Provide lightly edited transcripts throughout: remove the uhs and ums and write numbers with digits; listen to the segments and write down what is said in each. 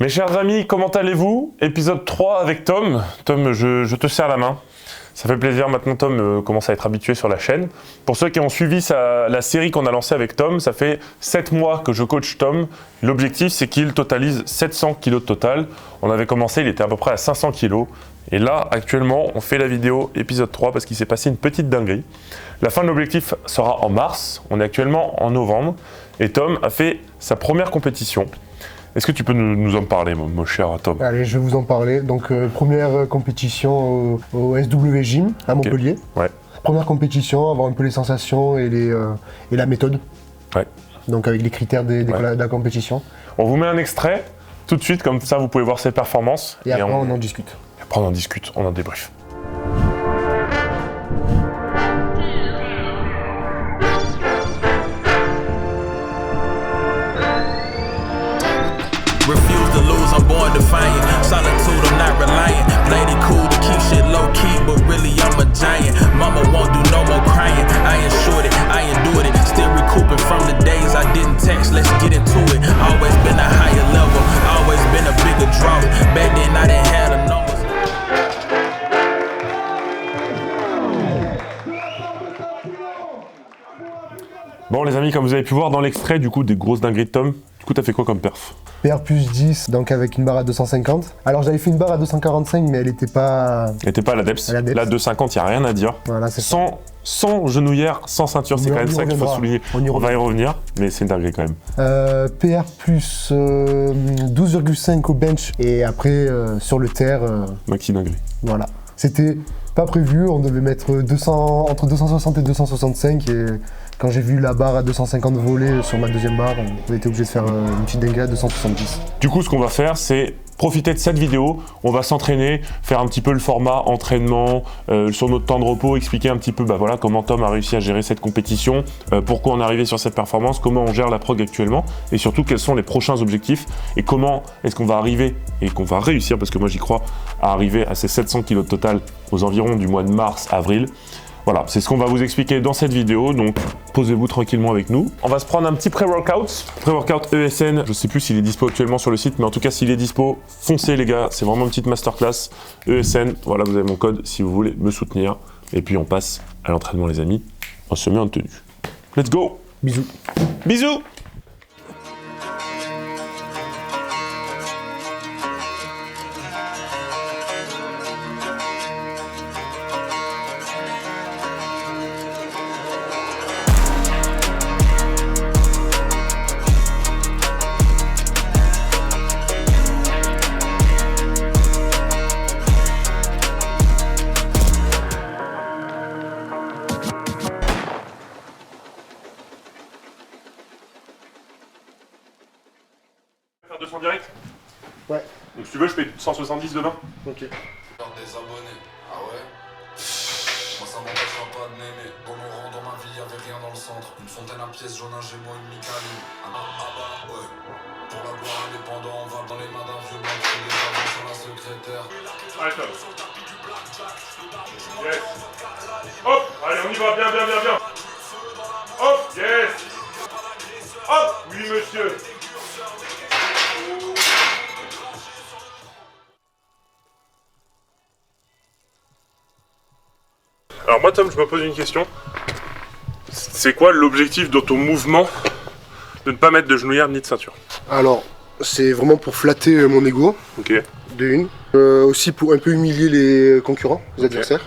Mes chers amis, comment allez-vous? Épisode 3 avec Tom. Tom, je te serre la main. Ça fait plaisir, maintenant Tom commence à être habitué sur la chaîne. Pour ceux qui ont suivi la série qu'on a lancée avec Tom, ça fait 7 mois que je coach Tom. L'objectif, c'est qu'il totalise 700 kg de total. On avait commencé, il était à peu près à 500 kg. Et là, actuellement, on fait la vidéo épisode 3 parce qu'il s'est passé une petite dinguerie. La fin de l'objectif sera en mars. On est actuellement en novembre. Et Tom a fait sa première compétition. Est-ce que tu peux nous en parler, mon cher Tom? Allez, je vais vous en parler. Donc, première compétition au SW Gym à Montpellier. Ouais. Première compétition, avoir un peu les sensations et la méthode. Ouais. Donc, avec les critères de la compétition. On vous met un extrait tout de suite, comme ça vous pouvez voir ses performances. Et après, on en discute. Après, on en discute, on en débrief. Refuse to lose, I'm born defiant. Solitude, I'm not reliant. Played it cool to keep shit low key, but really I'm a giant. Mama won't do no more crying. I ensured it, I endured it. Still recouping from the days I didn't text. Let's get into it. Always been a higher level, always been a bigger draw. Back then I didn't have the numbers. Bon les amis, comme vous avez pu voir dans l'extrait du coup des grosses dingueries de Tom, du coup t'as fait quoi comme perf? PR plus 10, donc avec une barre à 250. Alors j'avais fait une barre à 245, mais elle n'était pas... Elle était pas à l'ADEPS. Là 250, il n'y a rien à dire. Voilà, c'est sans genouillère, sans ceinture, c'est quand même ça qu'il faut souligner. On va y revenir, mais c'est une dinguerie quand même. PR plus 12,5 au bench, et après sur le terre... Maxi dinguerie. Voilà. C'était pas prévu, on devait mettre entre 260 et 265, et quand j'ai vu la barre à 250 voler sur ma deuxième barre, on a été obligé de faire une petite dinguerie à 270. Du coup, ce qu'on va faire, c'est profiter de cette vidéo, on va s'entraîner, faire un petit peu le format entraînement, sur notre temps de repos, expliquer un petit peu voilà, comment Tom a réussi à gérer cette compétition, pourquoi on est arrivé sur cette performance, comment on gère la prog actuellement, et surtout quels sont les prochains objectifs, et comment est-ce qu'on va arriver, et qu'on va réussir, parce que moi j'y crois, à arriver à ces 700 kg de total aux environs du mois de mars, avril. Voilà, c'est ce qu'on va vous expliquer dans cette vidéo, donc posez-vous tranquillement avec nous. On va se prendre un petit pré-workout. Pré-workout ESN, je sais plus s'il est dispo actuellement sur le site, mais en tout cas s'il est dispo, foncez les gars, c'est vraiment une petite masterclass. ESN, voilà, vous avez mon code si vous voulez me soutenir. Et puis on passe à l'entraînement les amis, on se met en tenue. Let's go! Bisous. Bisous! Faire 200 direct? Ouais. Donc si tu veux, je fais 170 demain. Ok. Des abonnés, ah ouais? Moi ça m'empêchera pas de m'aimer. Dans mon rang, dans ma vie, y'avait rien dans le centre. Une fontaine à pièces, jaune, un gémeaux, une micaline. Bah, ouais. Pour la gloire indépendant, on va dans les mains d'un vieux blanc qui les avance sur la secrétaire. Allez, Tom. Yes. Hop, allez, on y va, bien. Hop, yes. Hop, oui, monsieur. Alors moi, Tom, je me pose une question. C'est quoi l'objectif dans ton mouvement de ne pas mettre de genouillère ni de ceinture? Alors, c'est vraiment pour flatter mon ego, Ok. de une. Aussi pour un peu humilier les concurrents, les adversaires.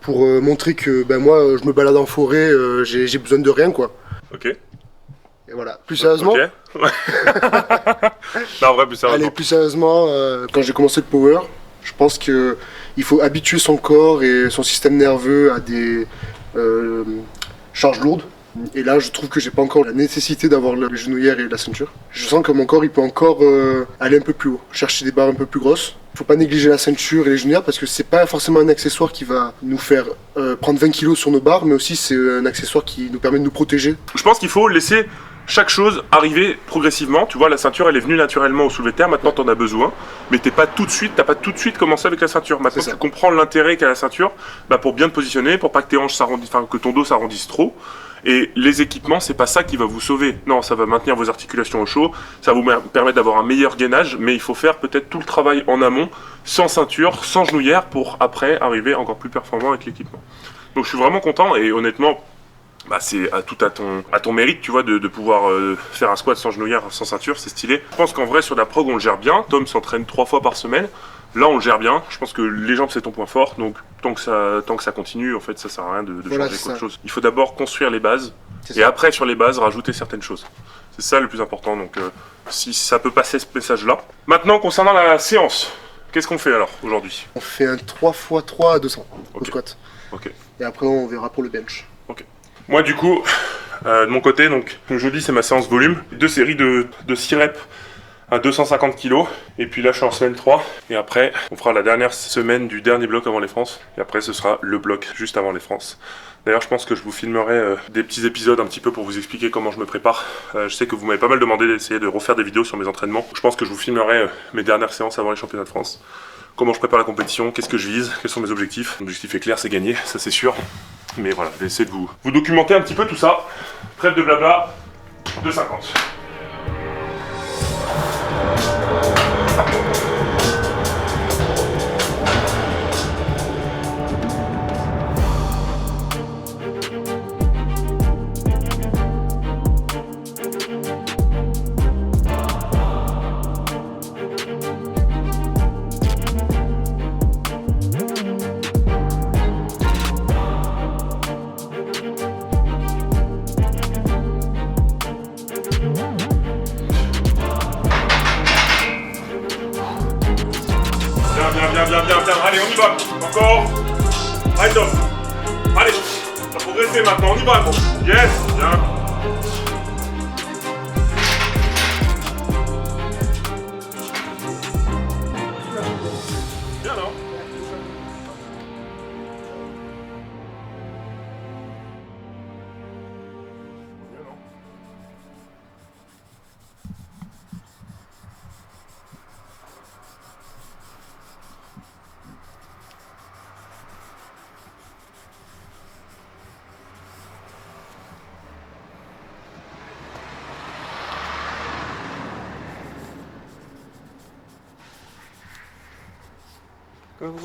Pour montrer que moi, je me balade en forêt, j'ai besoin de rien, quoi. Ok. Et voilà. Plus sérieusement, Ok. Non, en vrai, plus sérieusement. allez, plus sérieusement, quand j'ai commencé le power, je pense qu'il faut habituer son corps et son système nerveux à des charges lourdes. Et là, je trouve que j'ai pas encore la nécessité d'avoir la genouillère et la ceinture. Je sens que mon corps, il peut encore aller un peu plus haut, chercher des barres un peu plus grosses. Faut pas négliger la ceinture et les genouillères parce que c'est pas forcément un accessoire qui va nous faire prendre 20 kg sur nos barres, mais aussi c'est un accessoire qui nous permet de nous protéger. Je pense qu'il faut laisser chaque chose arriver progressivement. Tu vois, la ceinture, elle est venue naturellement au soulevé de terre. Maintenant, t'en as besoin. Mais t'as pas tout de suite commencé avec la ceinture. Maintenant, tu comprends l'intérêt qu'a la ceinture pour bien te positionner, pour pas que tes hanches s'arrondissent, enfin, que ton dos s'arrondisse trop. Et les équipements, c'est pas ça qui va vous sauver. Non, ça va maintenir vos articulations au chaud, ça va vous permettre d'avoir un meilleur gainage, mais il faut faire peut-être tout le travail en amont, sans ceinture, sans genouillère, pour après arriver encore plus performant avec l'équipement. Donc je suis vraiment content et honnêtement, c'est à ton mérite, tu vois, de pouvoir faire un squat sans genouillère, sans ceinture, c'est stylé. Je pense qu'en vrai, sur la prog, on le gère bien. Tom s'entraîne 3 fois par semaine. Là, on le gère bien. Je pense que les jambes, c'est ton point fort. Donc, tant que ça continue, en fait, ça sert à rien de changer quoi de chose. Il faut d'abord construire les bases. Et après, sur les bases, rajouter certaines choses. C'est ça le plus important. Donc, si ça peut passer ce message-là. Maintenant, concernant la séance, qu'est-ce qu'on fait alors, aujourd'hui? On fait un 3x3 à 200 au squat. Ok. Et après, on verra pour le bench. Ok. Moi, du coup, de mon côté, donc, le jeudi, c'est ma séance volume. 2 séries de 6 reps à 250 kg. Et puis là, je suis en semaine 3. Et après, on fera la dernière semaine du dernier bloc avant les France. Et après, ce sera le bloc juste avant les France. D'ailleurs, je pense que je vous filmerai des petits épisodes un petit peu pour vous expliquer comment je me prépare. Je sais que vous m'avez pas mal demandé d'essayer de refaire des vidéos sur mes entraînements. Je pense que je vous filmerai mes dernières séances avant les championnats de France. Comment je prépare la compétition, qu'est-ce que je vise, quels sont mes objectifs. L'objectif est clair, c'est gagner, ça c'est sûr. Mais voilà, je vais essayer de vous documenter un petit peu tout ça. Trêve de blabla, 2,50. Bien. Allez, on y va. Encore. Allez, top. Allez, ça va progresser maintenant. On y va, gros. Yes, bien. Bien, non?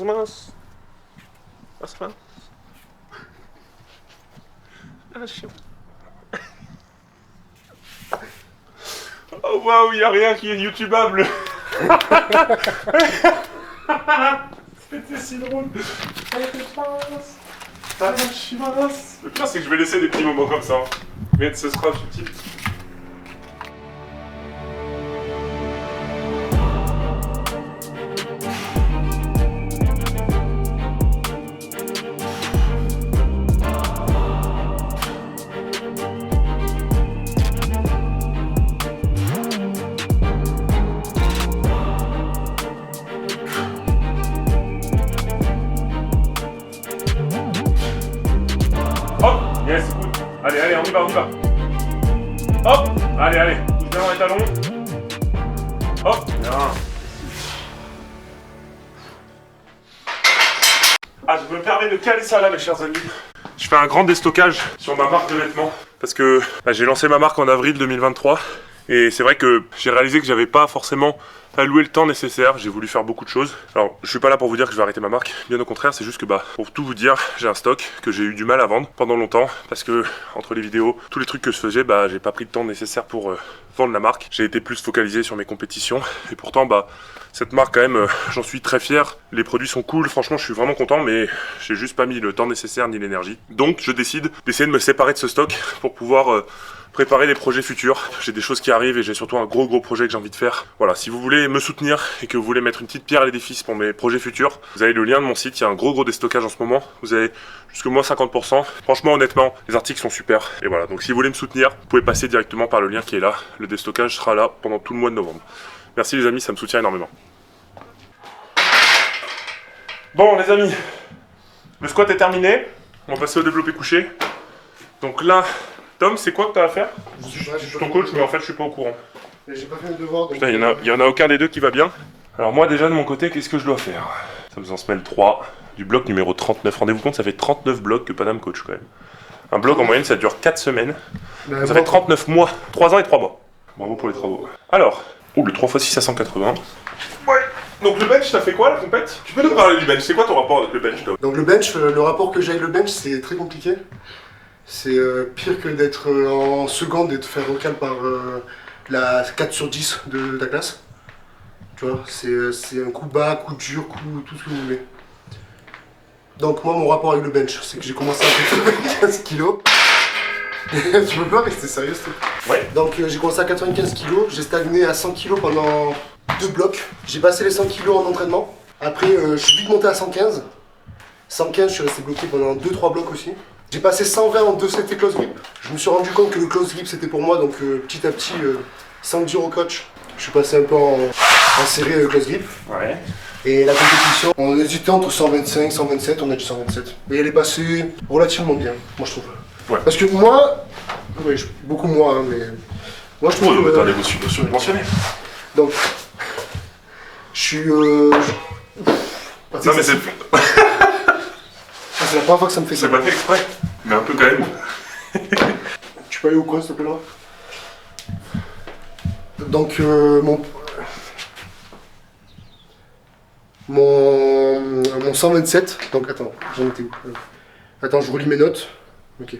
Mince. Ah, chiant. Oh waouh, il n'y a rien qui est youtubable. C'était si drôle. Ah, je suis mince. Le pire, c'est que je vais laisser des petits moments comme ça. Mais ce sera subtil. Hop, yes, good. Allez, on y va. Hop, allez, pousse bien dans les talons. Hop, bien. Ah, je me permets de caler ça là, mes chers amis. Je fais un grand déstockage sur ma marque de vêtements parce que j'ai lancé ma marque en avril 2023 et c'est vrai que j'ai réalisé que j'avais pas forcément alloué le temps nécessaire, j'ai voulu faire beaucoup de choses. Alors je suis pas là pour vous dire que je vais arrêter ma marque, bien au contraire, c'est juste que pour tout vous dire, j'ai un stock que j'ai eu du mal à vendre pendant longtemps parce que entre les vidéos, tous les trucs que je faisais, j'ai pas pris le temps nécessaire pour vendre la marque. J'ai été plus focalisé sur mes compétitions et pourtant cette marque quand même, j'en suis très fier. Les produits sont cool, franchement je suis vraiment content, mais j'ai juste pas mis le temps nécessaire ni l'énergie. Donc je décide d'essayer de me séparer de ce stock pour pouvoir préparer les projets futurs. J'ai des choses qui arrivent et j'ai surtout un gros projet que j'ai envie de faire. Voilà, si vous voulez me soutenir et que vous voulez mettre une petite pierre à l'édifice pour mes projets futurs, vous avez le lien de mon site, il y a un gros déstockage en ce moment. Vous avez jusque moins 50%. Franchement, honnêtement, les articles sont super. Et voilà, donc si vous voulez me soutenir, vous pouvez passer directement par le lien qui est là. Le déstockage sera là pendant tout le mois de novembre. Merci les amis, ça me soutient énormément. Bon les amis, le squat est terminé. On va passer au développé couché. Donc là, Tom, c'est quoi que t'as à faire? Je suis ton coach, mais en fait, je suis pas au courant. J'ai pas fait le devoir. Putain, il y en a aucun des deux qui va bien. Alors moi, déjà, de mon côté, qu'est-ce que je dois faire? Ça me en semaine 3 du bloc numéro 39. Rendez-vous compte, ça fait 39 blocs que Panam coach, quand même. Un bloc en moyenne ça dure 4 semaines. Ben, Ça fait 39 mois, 3 ans et 3 mois. Bravo pour les travaux. Alors, le 3x6 à 180. Ouais. Donc le bench, t'as fait quoi la compète? Tu peux nous parler du bench, c'est quoi ton rapport avec le bench toi? Donc le bench, le rapport que j'ai avec le bench, c'est très compliqué. C'est pire que d'être en seconde et de faire recal par la 4 sur 10 de ta classe. Tu vois, c'est un coup bas, coup dur, coup tout ce que vous voulez. Donc moi, mon rapport avec le bench, c'est que j'ai commencé à 95 kilos. Tu peux pas rester sérieux, s'il te plaît. Ouais. Donc j'ai commencé à 95 kilos, j'ai stagné à 100 kilos pendant 2 blocs. J'ai passé les 100 kilos en entraînement. Après, je suis vite monté à 115. 115, je suis resté bloqué pendant 2-3 blocs aussi. J'ai passé 120 en 2 sets et close grip. Je me suis rendu compte que le close grip c'était pour moi, donc petit à petit, sans le dire au coach, je suis passé un peu en serré close grip. Ouais. Et la compétition, on hésitait entre 125 127, on a dit 127. Et elle est passée relativement bien, moi je trouve. Ouais. Parce que moi, ouais, beaucoup moins, hein, mais moi je trouve. T'as des notions mentionnées. Donc, je suis. Non mais c'est. C'est la première fois que ça me fait ça. C'est pas fait exprès, mais un peu quand même. Tu peux aller au coin s'il te plaît là? Donc mon 127, donc attends, j'en étais où? Attends, je relis mes notes. Ok.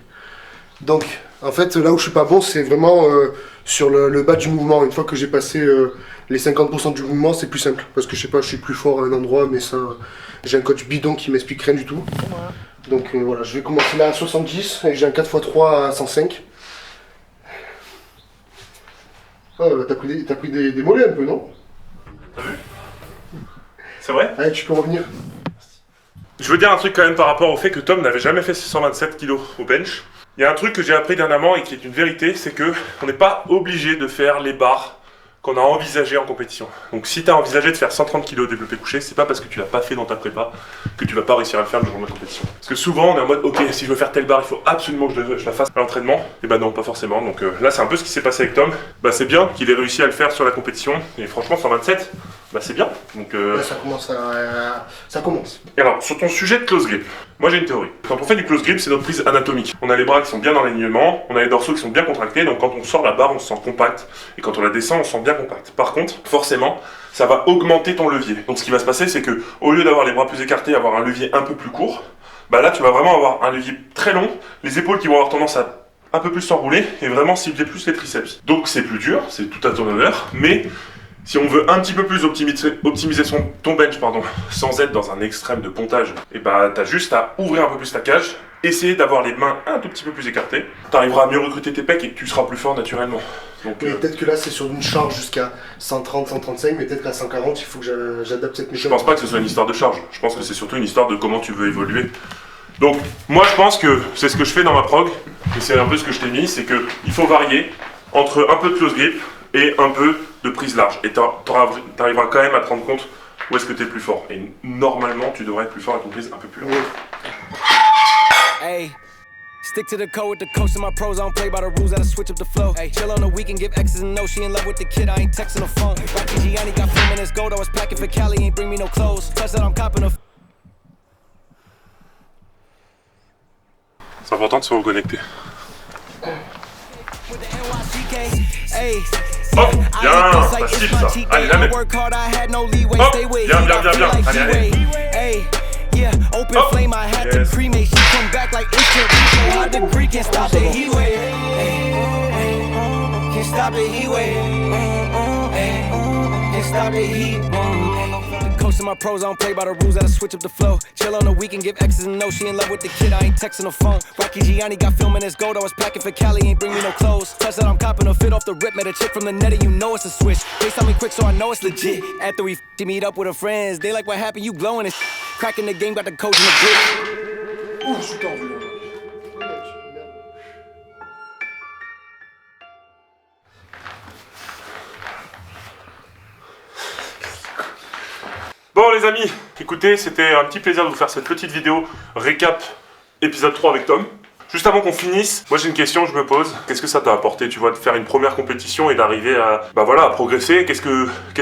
Donc, en fait, là où je suis pas bon, c'est vraiment sur le bas du mouvement. Une fois que j'ai passé les 50% du mouvement, c'est plus simple. Parce que je sais pas, je suis plus fort à un endroit, mais ça, j'ai un coach bidon qui m'explique rien du tout. Ouais. Donc voilà, je vais commencer là à 70 et j'ai un 4x3 à 105. Ah, t'as pris des mollets un peu, non? T'as vu? C'est vrai? Allez, tu peux revenir. Je veux dire un truc quand même par rapport au fait que Tom n'avait jamais fait ses 127 kg au bench. Il y a un truc que j'ai appris dernièrement et qui est une vérité, c'est que on n'est pas obligé de faire les barres qu'on a envisagé en compétition. Donc si tu as envisagé de faire 130 kg développé couché, c'est pas parce que tu l'as pas fait dans ta prépa que tu vas pas réussir à le faire le jour de la compétition. Parce que souvent on est en mode ok, si je veux faire telle barre, il faut absolument que je la fasse à l'entraînement. Et bah non, pas forcément. Donc là c'est un peu ce qui s'est passé avec Tom. Bah c'est bien qu'il ait réussi à le faire sur la compétition. Et franchement 127, bah c'est bien. Donc Là, ça commence ça commence. Et alors, sur ton sujet de close grip, moi j'ai une théorie. Quand on fait du close grip, c'est notre prise anatomique. On a les bras qui sont bien dans l'alignement, on a les dorsaux qui sont bien contractés, donc quand on sort la barre, on se sent compact, et quand on la descend, on se sent bien compact. Par contre, forcément, ça va augmenter ton levier. Donc ce qui va se passer, c'est que au lieu d'avoir les bras plus écartés, avoir un levier un peu plus court, bah là tu vas vraiment avoir un levier très long, les épaules qui vont avoir tendance à un peu plus s'enrouler, et vraiment cibler plus les triceps. Donc c'est plus dur, c'est tout à ton honneur, mais si on veut un petit peu plus optimiser ton bench, sans être dans un extrême de pontage, et bah t'as juste à ouvrir un peu plus ta cage, essayer d'avoir les mains un tout petit peu plus écartées, t'arriveras à mieux recruter tes pecs et que tu seras plus fort naturellement. Donc, peut-être que là c'est sur une charge jusqu'à 130, 135, mais peut-être qu'à 140 il faut que j'adapte cette méthode. Je pense pas que ce soit une histoire de charge, je pense que c'est surtout une histoire de comment tu veux évoluer. Donc moi je pense que c'est ce que je fais dans ma prog, et c'est un peu ce que je t'ai mis, c'est qu'il faut varier entre un peu de close grip et un peu de prise large. Et t'arriveras quand même à te rendre compte où est-ce que t'es plus fort. Et normalement, tu devrais être plus fort avec une prise un peu plus large. Hey, stick to the code with the coast of my pros. I don't play by the rules, I switch up the flow. Hey, chill on the weekend, give X's and no. She in love with the kid, I ain't texting the phone. Rocky Gianni got 4 minutes gold, I was packing for Cali, ain't bring me no clothes. Plus that I'm copping a. C'est important de se reconnecter. Hop, bien, facile ça. Allez, la même. Hop, bien, bien, bien, bien. Allez, allez. Yeah, open Hop. flame, I had Yes. to cremate. She come back like instant replay. How the Greek can't stop the heat wave. Can't stop the heat wave. Can't stop the heat. The coast of my pros, I don't play by the rules, I switch up the flow. Chill on the weekend, give X's and no. She in love with the kid, I ain't texting the phone. Rocky Gianni got filming his gold, I was packing for Cali, ain't bring me no clothes. Plus that I'm copping a fit off the rip, met a chick from the net, and you know it's a switch. FaceTime me quick, so I know it's legit. After we meet up with her friends, they like what happened, you glowing and cracking the game, got the coach in the grip. Ouh, super violent. Bon les amis, écoutez, c'était un petit plaisir de vous faire cette petite vidéo récap épisode 3 avec Tom. Juste avant qu'on finisse, moi j'ai une question que je me pose. Qu'est-ce que ça t'a apporté, tu vois, de faire une première compétition et d'arriver à, à progresser? Qu'est-ce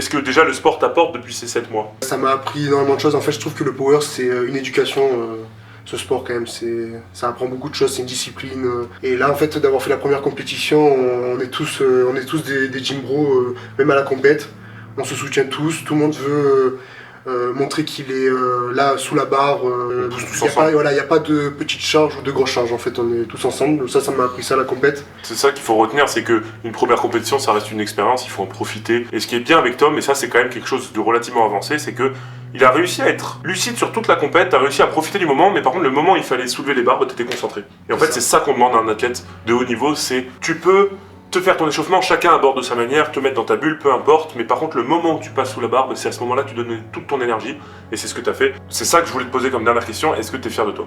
que déjà le sport t'apporte depuis ces 7 mois? Ça m'a appris énormément de choses. En fait, je trouve que le power, c'est une éducation ce sport quand même, ça apprend beaucoup de choses, c'est une discipline. Et là en fait d'avoir fait la première compétition, on est tous des gym bros, même à la compète. On se soutient tous, tout le monde veut montrer qu'il est là sous la barre. Il n'y a pas de petites charges ou de grosses charges en fait, on est tous ensemble. Ça m'a appris ça à la compète. C'est ça qu'il faut retenir, c'est qu'une première compétition ça reste une expérience, il faut en profiter. Et ce qui est bien avec Tom, et ça c'est quand même quelque chose de relativement avancé, c'est que il a réussi à être lucide sur toute la compète, a réussi à profiter du moment, mais par contre le moment où il fallait soulever les barres, tu étais concentré. Et en fait c'est ça qu'on demande à un athlète de haut niveau, c'est tu peux te faire ton échauffement, chacun aborde de sa manière, te mettre dans ta bulle, peu importe, mais par contre le moment où tu passes sous la barre, c'est à ce moment-là que tu donnes toute ton énergie, et c'est ce que tu as fait. C'est ça que je voulais te poser comme dernière question, est-ce que tu es fier de toi?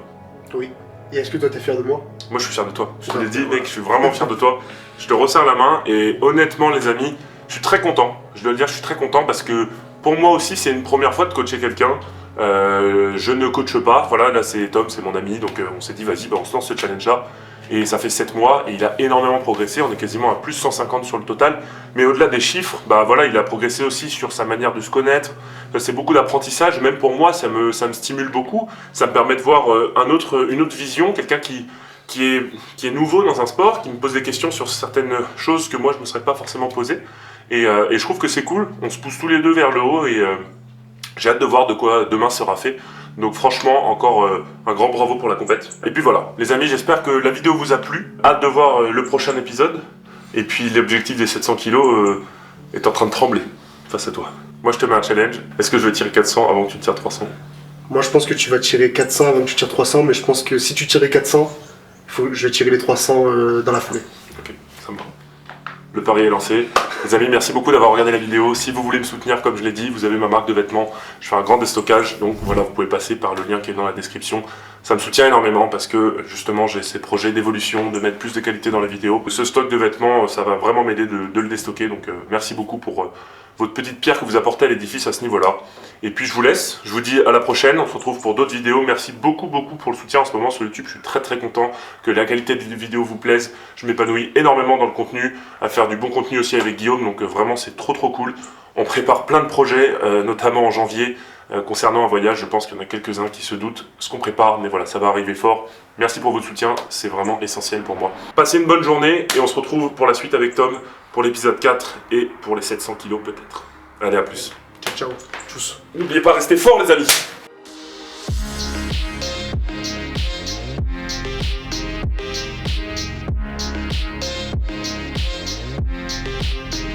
Oui. Et est-ce que toi t'es fier de moi? Moi je suis fier de toi, je te l'ai dit mec, je suis vraiment fier de toi. Je te resserre la main, et honnêtement les amis, je suis très content, je dois le dire, je suis très content parce que pour moi aussi c'est une première fois de coacher quelqu'un. Je ne coache pas, voilà, là c'est Tom, c'est mon ami, donc on s'est dit vas-y, on se lance ce challenge-là. Et ça fait 7 mois et il a énormément progressé, on est quasiment à plus 150 sur le total. Mais au-delà des chiffres, voilà, il a progressé aussi sur sa manière de se connaître. C'est beaucoup d'apprentissage, même pour moi ça me stimule beaucoup. Ça me permet de voir une autre vision, quelqu'un qui est nouveau dans un sport, qui me pose des questions sur certaines choses que moi je ne me serais pas forcément posées. Et je trouve que c'est cool, on se pousse tous les deux vers le haut et j'ai hâte de voir de quoi demain sera fait. Donc franchement, encore un grand bravo pour la compète. Et puis voilà, les amis, j'espère que la vidéo vous a plu. Hâte de voir le prochain épisode. Et puis l'objectif des 700 kilos est en train de trembler face à toi. Moi je te mets un challenge. Est-ce que je vais tirer 400 avant que tu tires 300? Moi je pense que tu vas tirer 400 avant que tu tires 300, mais je pense que si tu tirais 400, je vais tirer les 300 dans la foulée. Ok, ça me va. Le pari est lancé. Les amis, merci beaucoup d'avoir regardé la vidéo. Si vous voulez me soutenir, comme je l'ai dit, vous avez ma marque de vêtements. Je fais un grand déstockage, donc voilà, vous pouvez passer par le lien qui est dans la description. Ça me soutient énormément parce que justement j'ai ces projets d'évolution, de mettre plus de qualité dans les vidéos. Ce stock de vêtements, ça va vraiment m'aider de le déstocker, donc merci beaucoup pour votre petite pierre que vous apportez à l'édifice à ce niveau-là. Et puis je vous laisse, je vous dis à la prochaine, on se retrouve pour d'autres vidéos. Merci beaucoup pour le soutien en ce moment sur YouTube, je suis très content que la qualité des vidéos vous plaise. Je m'épanouis énormément dans le contenu, à faire du bon contenu aussi avec Guillaume, donc vraiment c'est trop cool. On prépare plein de projets, notamment en janvier, concernant un voyage. Je pense qu'il y en a quelques-uns qui se doutent ce qu'on prépare, mais voilà, ça va arriver fort. Merci pour votre soutien, c'est vraiment essentiel pour moi. Passez une bonne journée et on se retrouve pour la suite avec Tom, pour l'épisode 4 et pour les 700 kilos peut-être. Allez, à plus. Ciao, tchuss. N'oubliez pas, restez forts les amis.